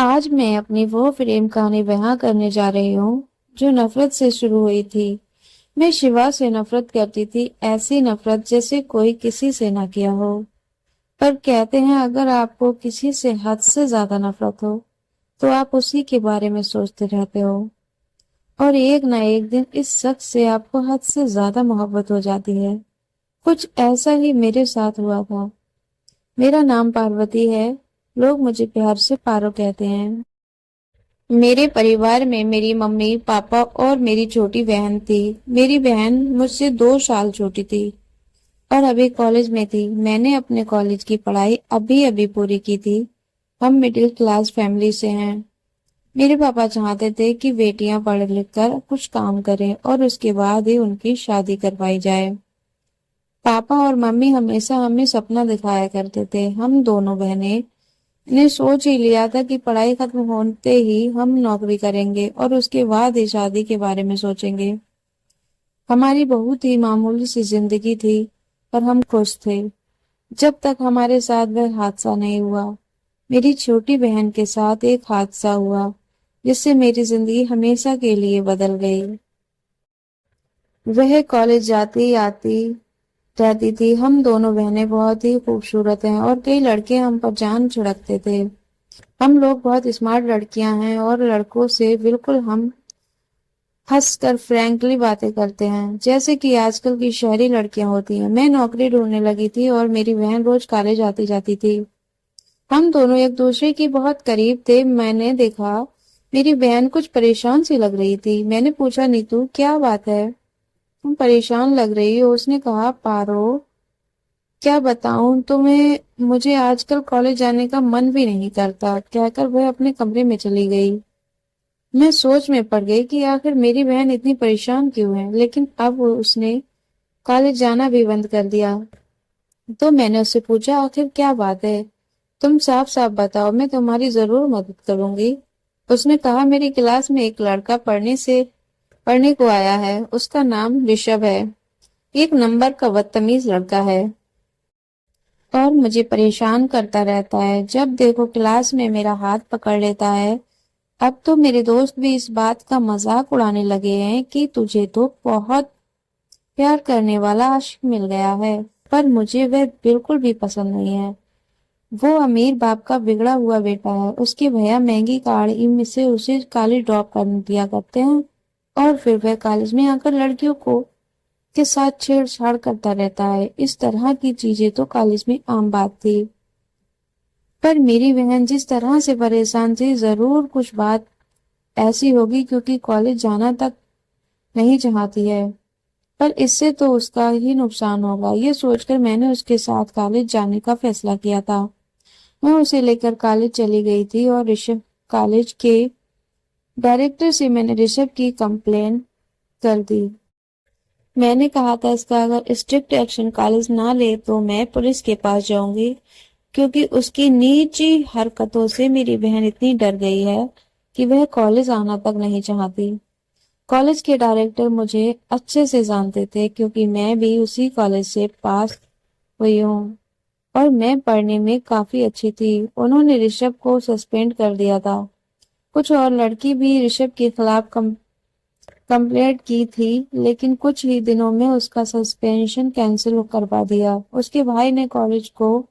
آج میں اپنی وہ فریم کہانی بیان کرنے جا رہی ہوں جو نفرت سے شروع ہوئی تھی۔ میں شیوا سے نفرت کرتی تھی، ایسی نفرت جیسے کوئی کسی سے نہ کیا ہو۔ پر کہتے ہیں اگر آپ کو کسی سے حد سے زیادہ نفرت ہو تو آپ اسی کے بارے میں سوچتے رہتے ہو، اور ایک نہ ایک دن اس شخص سے آپ کو حد سے زیادہ محبت ہو جاتی ہے۔ کچھ ایسا ہی میرے ساتھ ہوا تھا۔ میرا نام پاروتی ہے، لوگ مجھے پیار سے پارو کہتے ہیں۔ میرے پریوار میں میری ممی، پاپا اور میری چھوٹی بہن تھی۔ میری بہن مجھ سے 2 سال چھوٹی تھی اور ابھی کالج میں تھی۔ میں نے اپنے کالج کی پڑھائی ابھی پوری کی تھی۔ ہم مڈل کلاس فیملی سے ہیں۔ میرے پاپا چاہتے تھے کہ بیٹیاں پڑھ لکھ کر کچھ کام کریں اور اس کے بعد ہی ان کی شادی کروائی جائے۔ پاپا اور ممی ہمیشہ ہمیں سپنا دکھایا کرتے تھے۔ ہم دونوں بہنیں نے سوچ ہی لیا تھا کہ پڑھائی ختم ہوتے ہی ہم نوکری کریں گے اور اس کے بعد ہی شادی کے بارے میں سوچیں گے۔ ہماری بہت ہی معمولی سی زندگی تھی اور ہم خوش تھے جب تک ہمارے ساتھ وہ حادثہ نہیں ہوا۔ میری چھوٹی بہن کے ساتھ ایک حادثہ ہوا جس سے میری زندگی ہمیشہ کے لیے بدل گئی۔ وہ کالج جاتی آتی رہتی تھی۔ ہم دونوں بہنیں بہت ہی خوبصورت ہیں اور کئی لڑکے ہم پر جان چھڑکتے تھے۔ ہم لوگ بہت اسمارٹ لڑکیاں ہیں اور لڑکوں سے بالکل ہم ہنس کر فرینکلی باتیں کرتے ہیں جیسے کہ آج کل کی شہری لڑکیاں ہوتی ہیں۔ میں نوکری ڈھونڈنے لگی تھی اور میری بہن روز کالج آتی جاتی تھی۔ ہم دونوں ایک دوسرے کی بہت قریب تھے۔ میں نے دیکھا میری بہن کچھ پریشان سی لگ رہی تھی۔ میں نے پوچھا، نیتو کیا بات ہے، تم پریشان لگ رہی ہو؟ اس نے کہا، پارو کیا بتاؤں تمہیں، مجھے آج کل کالج جانے کا من بھی نہیں کرتا، کہہ کر وہ اپنے کمرے میں چلی گئی۔ میں سوچ میں پڑ گئی کہ آخر میری بہن اتنی پریشان کیوں ہے، لیکن اب اس نے کالج جانا بھی بند کر دیا۔ تو میں نے اس سے پوچھا، آخر کیا بات ہے، تم صاف صاف بتاؤ، میں تمہاری ضرور مدد کروں گی۔ اس نے کہا، میری کلاس میں ایک لڑکا پڑھنے کو آیا ہے، اس کا نام رشب ہے، ایک نمبر کا بدتمیز لڑکا ہے اور مجھے پریشان کرتا رہتا ہے۔ جب دیکھو کلاس میں میرا ہاتھ پکڑ لیتا ہے۔ اب تو میرے دوست بھی اس بات کا مذاق اڑانے لگے ہیں کہ تجھے تو بہت پیار کرنے والا عاشق مل گیا ہے، پر مجھے وہ بالکل بھی پسند نہیں ہے۔ وہ امیر باپ کا بگڑا ہوا بیٹا ہے، اس کے بھیا مہنگی گاڑی میں سے اسے کالج ڈراپ کر دیا کرتے ہیں اور پھر وہ کالج میں آ کر لڑکیوں کے ساتھ چھیڑ چھاڑ کرتا رہتا ہے۔ اس طرح کی چیزیں تو کالج میں عام بات تھی، پر میری بہن جس طرح سے پریشان تھی، ضرور کچھ بات ایسی ہوگی کیونکہ کالج جانا تک نہیں چاہتی ہے، پر اس سے تو اس کا ہی نقصان ہوگا۔ یہ سوچ کر میں نے اس کے ساتھ کالج جانے کا فیصلہ کیا تھا۔ میں اسے لے کر کالج چلی گئی تھی اور کالج کے ڈائریکٹر سے میں نے رشب کی کمپلین کر دی۔ میں نے کہا تھا اس کا اگر اسٹرکٹ ایکشن کالج نہ لے تو میں پولیس کے پاس جاؤں گی، کیونکہ اس کی نیچی حرکتوں سے میری بہن اتنی ڈر گئی ہے کہ وہ کالج آنا تک نہیں چاہتی۔ کالج کے ڈائریکٹر مجھے اچھے سے جانتے تھے کیونکہ میں بھی اسی کالج سے پاس ہوئی ہوں اور میں پڑھنے میں کافی اچھی تھی۔ انہوں نے رشب کو سسپینڈ کر دیا تھا۔ کچھ اور لڑکی بھی رشب کے خلاف کمپلینٹ کی تھی، لیکن کچھ ہی دنوں میں اس کا سسپینشن کینسل کروا دیا۔ اس کے بھائی نے کالج کو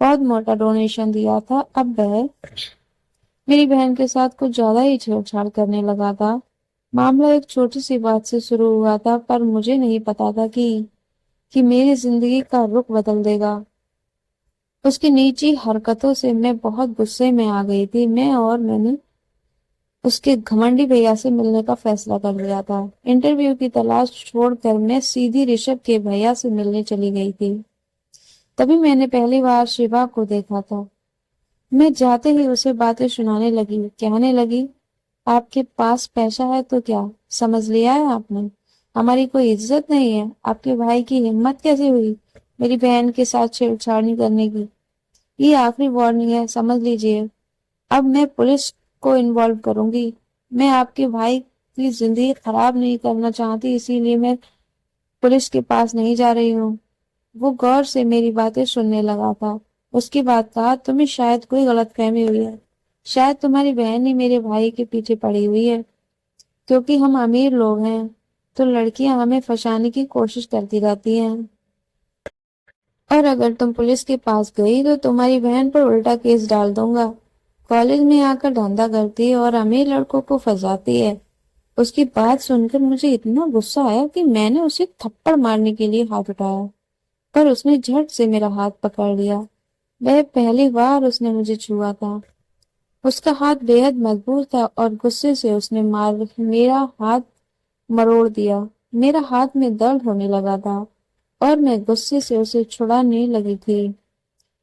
بہت موٹا ڈونیشن دیا تھا۔ اب وہ میری بہن کے ساتھ کچھ زیادہ ہی چھیڑ چھاڑ کرنے لگا تھا۔ معاملہ ایک چھوٹی سی بات سے شروع ہوا تھا، پر مجھے نہیں پتا تھا کہ میری زندگی کا رخ بدل دے گا۔ اس کی نیچی حرکتوں سے میں بہت غصے میں آ گئی تھی۔ میں نے اس کے گھمنڈی بھیا سے ملنے کا فیصلہ کر لیا تھا۔ انٹرویو کی تلاش چھوڑ کر میں سیدھی رشب کے بھیا سے ملنے چلی گئی تھی۔ تبھی میں نے پہلی بار شیوا کو دیکھا تھا۔ میں جاتے ہی اسے باتیں سنانے لگی، کہنے لگی، آپ کے پاس پیسہ ہے تو کیا سمجھ لیا ہے آپ نے؟ ہماری کوئی عزت نہیں ہے؟ آپ کے بھائی کی ہمت کیسے ہوئی میری بہن کے ساتھ چھیڑ چھاڑ کرنے کی؟ یہ آخری وارننگ ہے، سمجھ لیجئے۔ اب میں پولیس کو انوالو کروں گی۔ میں آپ کے بھائی کی زندگی خراب نہیں کرنا چاہتی، اسی لیے میں پولیس کے پاس نہیں جا رہی ہوں۔ وہ غور سے میری باتیں سننے لگا تھا۔ اس کے بعد کہا، تمہیں شاید کوئی غلط فہمی ہوئی ہے، شاید تمہاری بہن ہی میرے بھائی کے پیچھے پڑی ہوئی ہے، کیونکہ ہم امیر لوگ ہیں تو لڑکیاں ہمیں پھنسانے کی کوشش کرتی رہتی ہیں، اور اگر تم پولیس کے پاس گئی تو تمہاری بہن پر الٹا کیس ڈال دوں گا۔ کالج میں آ کر دھندا کرتی ہے اور امیر لڑکوں کو پھنساتی ہے۔ اس کی بات سن کر مجھے اتنا غصہ آیا کہ میں نے اسے تھپڑ مارنے کے لیے ہاتھ اٹھایا، پر اس نے جھٹ سے میرا ہاتھ پکڑ لیا۔ وہ پہلی بار اس نے مجھے چھوا تھا۔ اس کا ہاتھ بے حد مضبوط تھا اور غصے سے اس نے میرا ہاتھ مروڑ دیا۔ میرا ہاتھ میں درد ہونے لگا تھا اور میں غصے سے اسے چھڑانے لگی تھی۔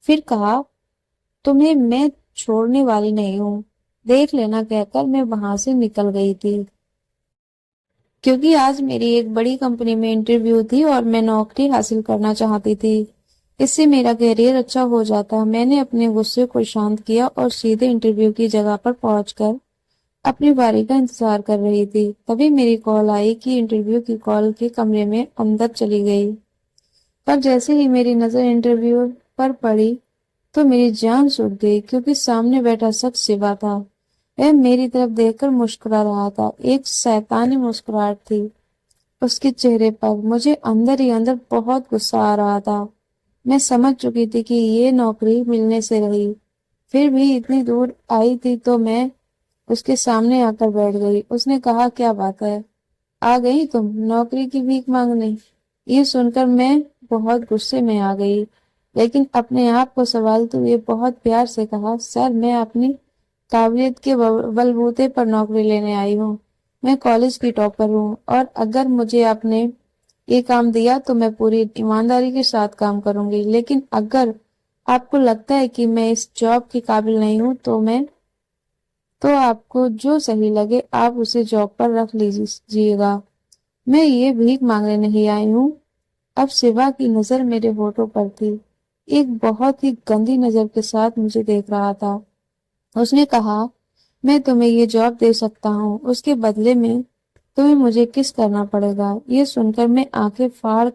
پھر کہا، تمہیں میں چھوڑنے والی نہیں ہوں، دیکھ لینا کہہ کر میں وہاں سے نکل گئی تھی، کیونکہ آج میری ایک بڑی کمپنی میں انٹرویو تھی اور میں نوکری حاصل کرنا چاہتی تھی۔ اس سے میرا کیریئر اچھا ہو جاتا۔ میں نے اپنے غصے کو شانت کیا اور سیدھے انٹرویو کی جگہ پر پہنچ کر اپنی باری کا انتظار کر رہی تھی۔ تبھی میری کال آئی کہ انٹرویو کی کال کے کمرے میں اندر چلی گئی، پر جیسے ہی میری نظر انٹرویو پر پڑی تو میری جان چھوٹ گئی، کیونکہ سامنے بیٹھا شخص شیوا تھا۔ وہ میری طرف دیکھ کر مسکرا رہا تھا، ایک شیطانی مسکراہٹ تھی اس کے چہرے پر۔ مجھے اندر ہی اندر بہت غصہ آ رہا تھا۔ میں سمجھ چکی تھی کہ یہ نوکری ملنے سے رہی، پھر بھی اتنی دور آئی تھی تو میں اس کے سامنے آ کر بیٹھ گئی۔ اس نے کہا، کیا بات ہے، آ گئی تم نوکری کی بھیک مانگنے؟ یہ سن کر میں بہت غصے میں آ گئی، لیکن اپنے آپ کو سنبھالتے ہوئے بہت پیار سے کہا، سر میں اپنی قابلیت کے بلبوتے پر نوکری لینے آئی ہوں۔ میں کالج کی ٹاپر ہوں اور اگر مجھے آپ نے یہ کام دیا تو میں پوری ایمانداری کے ساتھ کام کروں گی، لیکن اگر آپ کو لگتا ہے کہ میں اس جاب کے قابل نہیں ہوں تو آپ کو جو صحیح لگے آپ اسے جاب پر رکھ لیجیے گا، میں یہ بھیک مانگنے نہیں آئی ہوں۔ اب شیوا کی نظر میرے ہونٹوں پر تھی، ایک بہت ہی گندی نظر کے ساتھ مجھے دیکھ رہا تھا۔ اس نے کہا، میں تمہیں یہ جاب دے سکتا ہوں، اس کے بدلے میں تمہیں مجھے کس کرنا پڑے گا۔ یہ سن کر میں آنکھیں پھاڑ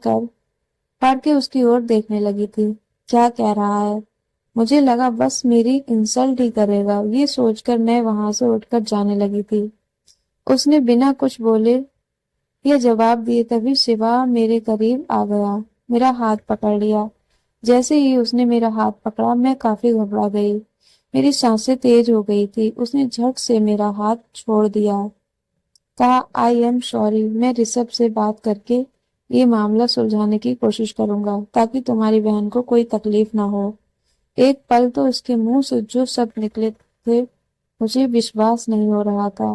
کے اس کی اور دیکھنے لگی تھی، کیا کہہ رہا ہے؟ مجھے لگا بس میری انسلٹ ہی کرے گا۔ یہ سوچ کر میں وہاں سے اٹھ کر جانے لگی تھی۔ اس نے بنا کچھ بولے یا جواب دیے تبھی شیوا میرے قریب آ گیا، میرا ہاتھ پکڑ لیا۔ جیسے ہی اس نے میرا ہاتھ پکڑا میں کافی گھبرا گئی، میری سانسیں تیز ہو گئی تھی۔ اس نے جھٹ سے میرا ہاتھ چھوڑ دیا، کہا، آئی ایم سوری، میں رسب سے بات کر کے یہ معاملہ سلجھانے کی کوشش کروں گا تاکہ تمہاری بہن کو کوئی تکلیف نہ ہو۔ ایک پل تو اس کے منہ سے جو شبد نکلے تھے مجھے وشواس نہیں ہو رہا تھا،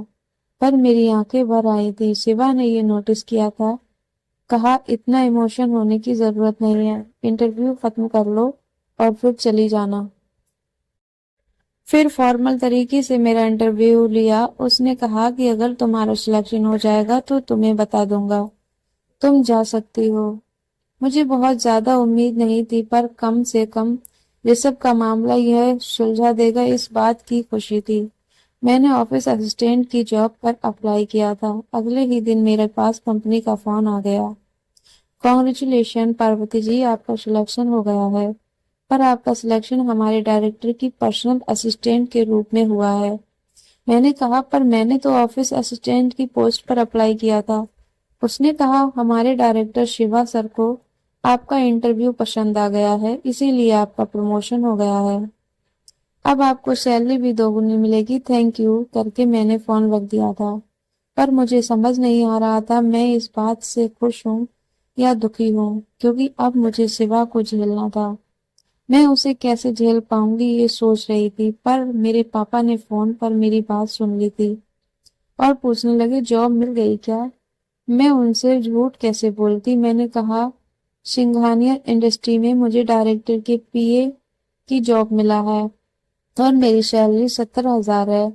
پر میری آنکھیں بھر آئی تھی۔ شیوا نے یہ نوٹس کیا تھا، کہا، اتنا ایموشن ہونے کی ضرورت نہیں ہے، انٹرویو ختم کر لو اور پھر چلی جانا۔ پھر فارمل طریقے سے میرا انٹرویو لیا۔ اس نے کہا کہ اگر تمہارا سلیکشن ہو جائے گا تو تمہیں بتا دوں گا، تم جا سکتی ہو۔ مجھے بہت زیادہ امید نہیں تھی، پر کم سے کم رسب کا معاملہ یہ سلجھا دے گا اس بات کی خوشی تھی۔ میں نے آفس اسسٹنٹ کی جاب پر اپلائی کیا تھا۔ اگلے ہی دن میرے پاس کمپنی کا فون آ گیا، کانگریچولیشن پاروتی جی، آپ کا سلیکشن ہو گیا ہے، پر آپ کا سلیکشن ہمارے ڈائریکٹر کی پرسنل اسسٹنٹ کے روپ میں ہوا ہے۔ میں نے کہا، پر میں نے تو آفس اسسٹنٹ کی پوسٹ پر اپلائی کیا تھا۔ اس نے کہا، ہمارے ڈائریکٹر شیوا سر کو آپ کا انٹرویو پسند آ گیا ہے، اسی لیے آپ کا پروموشن ہو گیا ہے، اب آپ کو سیلری بھی دوگنی ملے گی، تھینک یو کر کے میں نے فون رکھ دیا تھا۔ پر مجھے سمجھ نہیں آ رہا تھا میں اس بات سے خوش ہوں یا دکھی ہوں، کیونکہ اب مجھے شیوا کو جھیلنا تھا۔ میں اسے کیسے جھیل پاؤں گی یہ سوچ رہی تھی، پر میرے پاپا نے فون پر میری بات سن لی تھی اور پوچھنے لگے، جاب مل گئی کیا؟ میں ان سے جھوٹ کیسے بولتی؟ میں نے کہا، سنگھانیہ انڈسٹری میں مجھے ڈائریکٹر کے پی اے کی جاب ملا ہے اور میری سیلری 70,000 ہے۔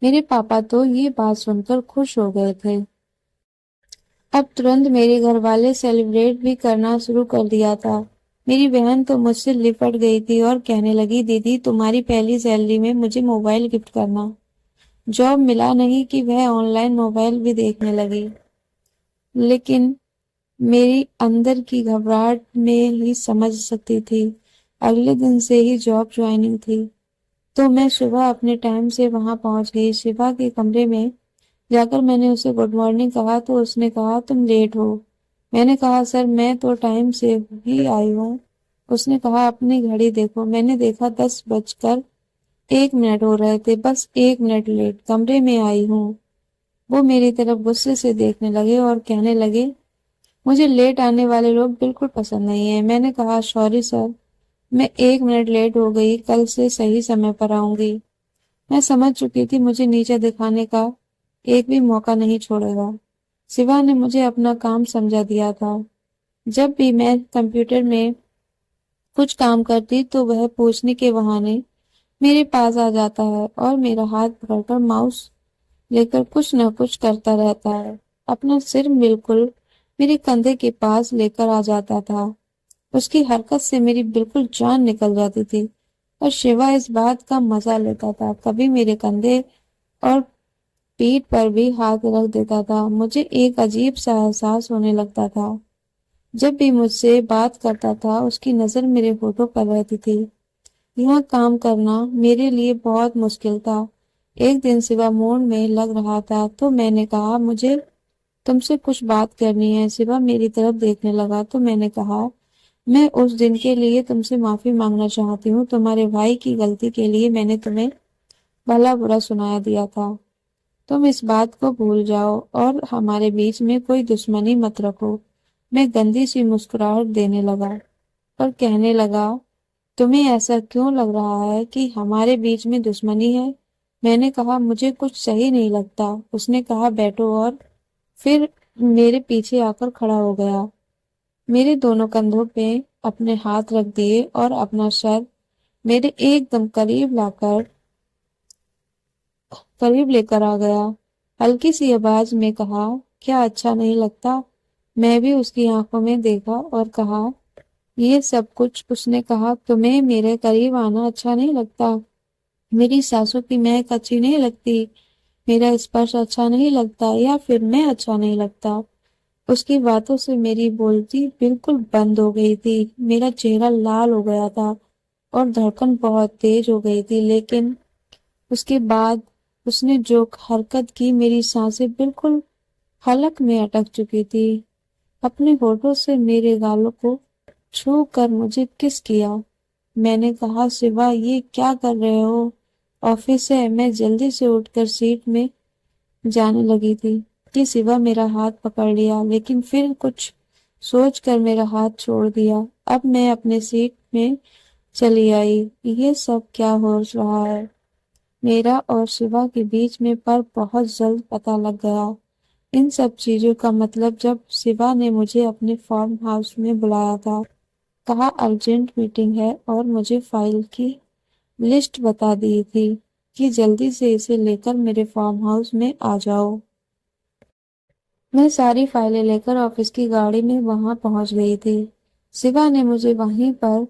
میرے پاپا تو یہ بات سن کر خوش ہو گئے تھے۔ اب ترنت میرے گھر والے سیلیبریٹ بھی کرنا شروع کر دیا تھا۔ میری بہن تو مجھ سے لپٹ گئی تھی اور کہنے لگی، دیدی تمہاری پہلی سیلری میں مجھے موبائل گفٹ کرنا۔ جاب ملا نہیں کہ وہ آن لائن موبائل بھی دیکھنے لگی، لیکن میری اندر کی گھبراہٹ میں ہی سمجھ سکتی تھی، اگلے دن سے ہی جاب جوائننگ تھی تو میں صبح اپنے ٹائم سے وہاں پہنچ گئی۔ شیوا کے کمرے میں جا کر میں نے اسے گڈ مارننگ کہا تو اس نے کہا تم لیٹ ہو۔ میں نے کہا سر میں تو ٹائم سے ہی آئی ہوں۔ اس نے کہا اپنی گھڑی دیکھو۔ میں نے دیکھا 10:01 ہو رہے تھے، بس 1 منٹ لیٹ کمرے میں آئی ہوں۔ وہ میری طرف غصے سے دیکھنے لگے اور کہنے لگے مجھے لیٹ آنے والے لوگ بالکل پسند نہیں ہیں۔ میں نے کہا سوری سر، میں 1 منٹ لیٹ ہو گئی، کل سے صحیح سمے پر آؤں گی۔ میں سمجھ چکی تھی مجھے نیچے دکھانے کا ایک بھی موقع نہیں چھوڑے گا۔ شیوا نے مجھے اپنا کام سمجھا دیا تھا۔ جب بھی میں کمپیوٹر میں کچھ کام کرتی تو وہ پوچھنے کے بہانے میرے پاس آ جاتا ہے اور میرا ہاتھ پکڑ کر ماؤس لے کر کچھ نہ کچھ کرتا رہتا ہے۔ اپنا سر بالکل میرے کندھے کے پاس لے کر آ جاتا تھا۔ اس کی حرکت سے میری بالکل جان نکل جاتی تھی اور شیوا اس بات کا مزہ لیتا تھا۔ کبھی میرے کندھے اور پیٹھ پر بھی ہاتھ رکھ دیتا تھا۔ مجھے ایک عجیب سا احساس ہونے لگتا تھا۔ جب بھی مجھ سے بات کرتا تھا اس کی نظر میرے ہونٹوں پر رہتی تھی۔ یہاں کام کرنا میرے لیے بہت مشکل تھا۔ ایک دن شیوا موڈ میں لگ رہا تھا تو میں نے کہا مجھے تم سے کچھ بات کرنی ہے۔ شیوا میری طرف دیکھنے لگا تو میں نے کہا میں اس دن کے لیے تم سے معافی مانگنا چاہتی ہوں۔ تمہارے بھائی کی غلطی کے لیے میں نے تمہیں بھلا برا سنایا دیا تھا۔ تم اس بات کو بھول جاؤ اور ہمارے بیچ میں کوئی دشمنی مت رکھو۔ میں گندی سی مسکراہٹ دینے لگا اور کہنے لگا تمہیں ایسا کیوں لگ رہا ہے کہ ہمارے بیچ میں دشمنی ہے؟ میں نے کہا مجھے کچھ صحیح نہیں لگتا۔ اس نے کہا بیٹھو اور پھر میرے پیچھے آ کر کھڑا ہو گیا۔ میرے دونوں کندھوں پہ اپنے ہاتھ رکھ دیے اور اپنا سر میرے ایک دم قریب لے کر آ گیا۔ ہلکی سی آواز میں کہا کیا اچھا نہیں لگتا؟ میں بھی اس کی آنکھوں میں دیکھا اور کہا یہ سب کچھ۔ اس نے کہا تمہیں میرے قریب آنا اچھا نہیں لگتا، میری سانسوں کی مہک اچھی نہیں لگتی، میرا اسپرش اچھا نہیں لگتا، یا پھر میں اچھا نہیں لگتا؟ اس کی باتوں سے میری بولتی بالکل بند ہو گئی تھی۔ میرا چہرہ لال ہو گیا تھا اور دھڑکن بہت تیز ہو گئی تھی، لیکن اس کے بعد اس نے جو حرکت کی میری سانسیں بالکل حلق میں اٹک چکی تھی۔ اپنے ہونٹوں سے میرے گالوں کو چھو کر مجھے کس کیا۔ میں نے کہا شیوا یہ کیا کر رہے ہو؟ آفس ہے۔ میں جلدی سے اٹھ کر سیٹ میں جانے لگی تھی کہ شیوا میرا ہاتھ پکڑ لیا، لیکن پھر کچھ سوچ کر میرا ہاتھ چھوڑ دیا۔ اب میں اپنے سیٹ میں چلی آئی۔ یہ سب کیا ہو رہا ہے؟ میرا اور شیوا کے بیچ میں پر بہت جلد پتہ لگ گیا۔ ان سب چیزوں کا مطلب جب شیوا نے مجھے اپنے فارم ہاؤس میں بلایا تھا، کہا ارجنٹ میٹنگ ہے اور مجھے فائل کی لسٹ بتا دی تھی کہ جلدی سے اسے لے کر میرے فارم ہاؤس میں آ جاؤ۔ میں ساری فائلیں لے کر آفس کی گاڑی میں وہاں پہنچ گئی تھی۔ شیوا نے مجھے وہیں پر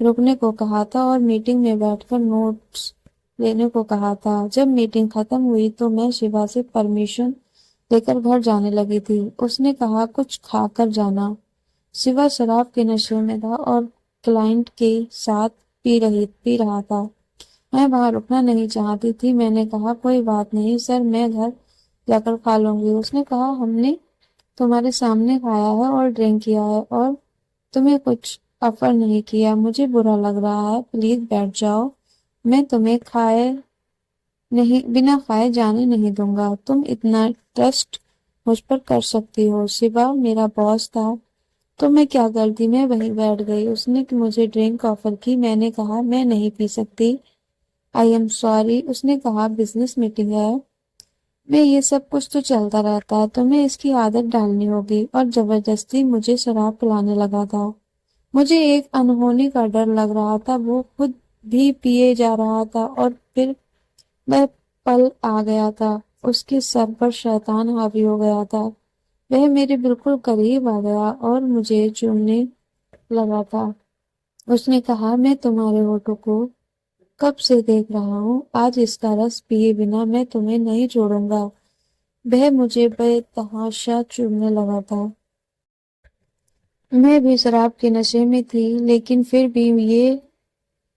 رکنے کو کہا تھا اور میٹنگ میں بیٹھ کر نوٹس لینے کو کہا تھا۔ جب میٹنگ ختم ہوئی تو میں شیوا سے پرمیشن لے کر گھر جانے لگی تھی۔ اس نے کہا کچھ کھا کر جانا۔ شیوا شراب کے نشے میں تھا اور کلائنٹ کے ساتھ پی رہا تھا۔ میں وہاں رکنا نہیں چاہتی تھی۔ میں نے کہا کوئی بات نہیں سر، میں گھر جا کر کھا لوں گی۔ اس نے کہا ہم نے تمہارے سامنے کھایا ہے اور ڈرنک کیا ہے اور تمہیں کچھ آفر نہیں کیا، مجھے برا لگ رہا ہے، پلیز بیٹھ جاؤ، میں تمہیں بنا کھائے جانے نہیں دوں گا، تم اتنا ٹرسٹ مجھ پر کر سکتی ہو۔ شیوا میرا باس تھا تو میں کیا کرتی، میں وہیں بیٹھ گئی۔ اس نے مجھے ڈرنک آفر کی، میں نے کہا میں نہیں پی سکتی، آئی ایم سوری۔ اس نے کہا بزنس میٹنگ ہے میں یہ سب کچھ تو چلتا رہتا ہے، تمہیں اس کی عادت ڈالنی ہوگی، اور زبردستی مجھے شراب پلانے لگا تھا۔ مجھے ایک انہونی کا ڈر لگ رہا تھا، وہ خود بھی پیے جا رہا تھا اور پھر وہ پل آ گیا تھا، اس کے سر پر شیطان حاوی ہو گیا تھا۔ وہ میرے بالکل قریب آ گیا اور مجھے چومنے لگا تھا۔ اس نے کہا میں تمہارے ہونٹوں کو کب سے دیکھ رہا ہوں، آج اس کا رس پیے بنا میں تمہیں نہیں چھوڑوں گا۔ وہ مجھے بے تحاشا چومنے لگا تھا۔ میں بھی شراب کے نشے میں تھی، لیکن پھر بھی یہ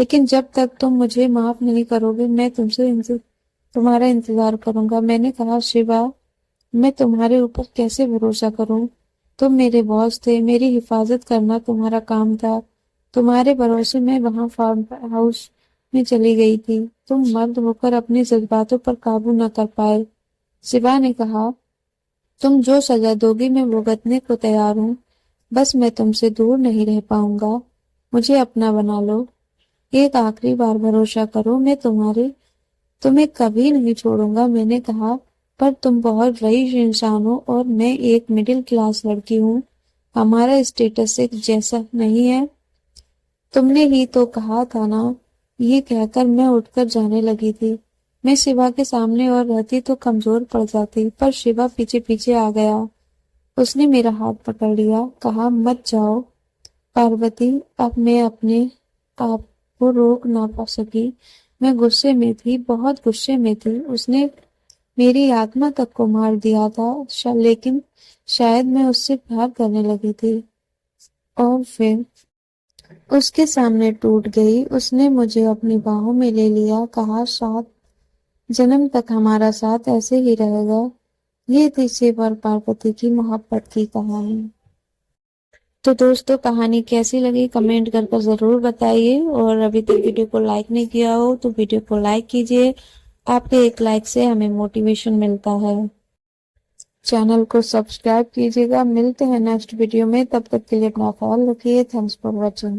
لیکن جب تک تم مجھے معاف نہیں کرو گے میں تمہارا انتظار کروں گا۔ میں نے کہا شیوا، میں تمہارے اوپر کیسے بھروسہ کروں؟ تم میرے باس تھے، میری حفاظت کرنا تمہارا کام تھا۔ تمہارے بھروسے میں وہاں فارم ہاؤس میں چلی گئی تھی۔ تم مرد ہو کر اپنے جذباتوں پر قابو نہ کر پائے۔ شیوا نے کہا، تم جو سزا دو گی میں بھگتنے کو تیار ہوں، بس میں تم سے دور نہیں رہ پاؤں گا۔ مجھے اپنا بنا لو، ایک آخری بار بھروسہ کرو، میں تمہیں کبھی نہیں چھوڑوں گا۔ میں نے کہا، پر تم بہت رئیس انسان ہو اور میں ایک مڈل کلاس لڑکی ہوں، ہمارا اسٹیٹس ایک جیسا نہیں ہے۔ تم نے ہی تو کہا تھا نا۔ یہ کہہ کر میں اٹھ کر جانے لگی تھی۔ میں شیوا کے سامنے اور رہتی تو کمزور پڑ جاتی، پر شیوا پیچھے پیچھے آ گیا۔ اس نے میرا ہاتھ پکڑ لیا، کہا، مت جاؤ پاروتی۔ اب میں اپنے آپ کو روک نہ پا سکی۔ میں غصے میں تھی، بہت غصے میں تھی۔ اس نے میری آتما تک کو مار دیا تھا، لیکن شاید میں اس سے پیار کرنے لگی تھی اور پھر اس کے سامنے ٹوٹ گئی۔ اس نے مجھے اپنی باہوں میں لے لیا، کہا، 7 جنم تک ہمارا ساتھ ایسے ہی رہے گا۔ یہ تھی شیو اور پاروتی کی محبت کی کہانی۔ تو دوستو، کہانی کیسی لگی کمنٹ کر کر ضرور بتائیے، اور ابھی تک ویڈیو کو لائک نہیں کیا ہو تو ویڈیو کو لائک کیجیے۔ آپ کے ایک لائک سے ہمیں موٹیویشن ملتا ہے۔ چینل کو سبسکرائب کیجیے گا۔ ملتے ہیں نیکسٹ ویڈیو میں، تب تک کے لیے اپنا خیال رکھیے۔ Thanks for watching.